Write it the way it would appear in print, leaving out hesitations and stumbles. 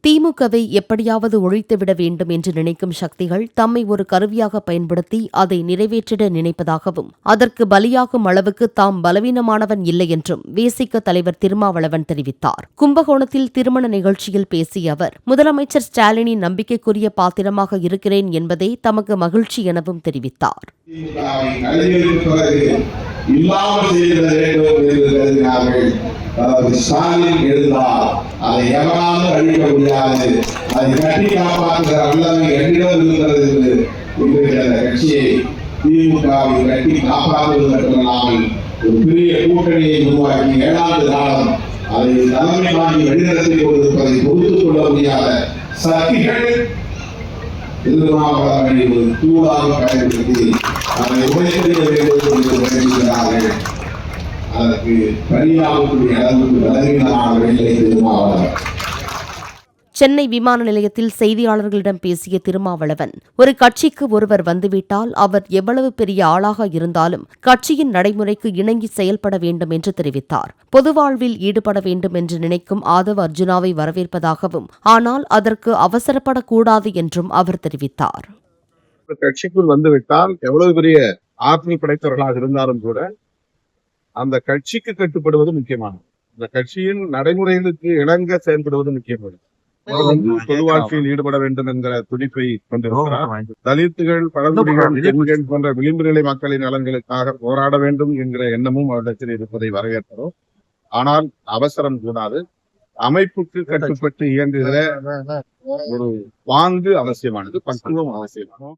திமுகவை எப்படியாவது ஒழித்துவிட வேண்டும் என்று நினைக்கும் சக்திகள் தம்மை ஒரு கருவியாக பயன்படுத்தி அதை நிறைவேற்றிட நினைப்பதாகவும் அதற்கு பலியாகும் அளவுக்கு தாம் பலவீனமானவன் இல்லை என்றும் விசிக தலைவர் திருமாவளவன் தெரிவித்தார். கும்பகோணத்தில் திருமண நிகழ்ச்சியில் பேசிய அவர், முதலமைச்சர் ஸ்டாலினின் நம்பிக்கைக்குரிய பாத்திரமாக இருக்கிறேன் என்பதே தமக்கு மகிழ்ச்சி எனவும் தெரிவித்தார். இல்லாமல் செய்திட வேண்டும் என்று கருதினார்கள். ஸ்டாலின் எழுந்தார், அதை எவராலும் அழிக்க முடியாது, அதை கட்டி காப்பாற்றுகிற வல்லமை என்னிடம் இருக்கிறது என்று இன்றைக்கு அந்த கட்சியை திமுகவை கட்டி காப்பாற்றுவது மட்டுமல்லாமல் ஒரு பெரிய கூட்டணியை உருவாக்கி 7 ஆண்டு காலம் அதை தலைமை வாங்கி வழிநடத்தி கொண்டிருப்பதை பொறுத்துக் கொள்ள முடியாத சக்திகள் திருமாவளவனை ஒரு தூளாக பயன்படுத்தி அதை உடைத்தெறிய வேண்டும் என்று நினைக்கிறார்கள். அதற்கு பணியாளர்களுடைய அளவுக்கு பலவீனமான வேலை திருமாவளவன். சென்னை விமான நிலையத்தில் செய்தியாளர்களிடம் பேசிய திருமாவளவன், ஒரு கட்சிக்கு ஒருவர் வந்துவிட்டால் அவர் எவ்வளவு பெரிய ஆளாக இருந்தாலும் கட்சியின் நடைமுறைக்கு இணங்கி செயல்பட வேண்டும் என்று தெரிவித்தார். பொது வாழ்வில் ஈடுபட வேண்டும் என்று நினைக்கும் ஆதவ் அர்ஜுனாவை வரவேற்பதாகவும், ஆனால் அதற்கு அவசரப்படக்கூடாது என்றும் அவர் தெரிவித்தார். கட்சிக்குள் வந்துவிட்டால் எவ்வளவு பெரிய ஆற்றல் படைத்தவர்களாக இருந்தாலும் கூட அந்த கட்சிக்கு கட்டுப்படுவது முக்கியமானது. அந்த கட்சியின் நடைமுறைகளுக்கு இணங்க செயல்படுவது முக்கியமானது. பொது வாழ்க்கையில் ஈடுபட வேண்டும் என்கிற துடிப்பை கொண்டிருக்கிறார். தலித்துகள், பழங்குடிகள் போன்ற விளிம்பு நிலை மக்களின் நலன்களுக்காக போராட வேண்டும் என்கிற எண்ணமும் அவரிடத்தில் இருப்பதை வரவேற்கிறோம். ஆனால் அவசரம் கூடாது. அமைப்புக்கு கட்டுப்பட்டு இயங்குகிற ஒரு பாங்கு அவசியமானது, பக்குவம் அவசியமானது.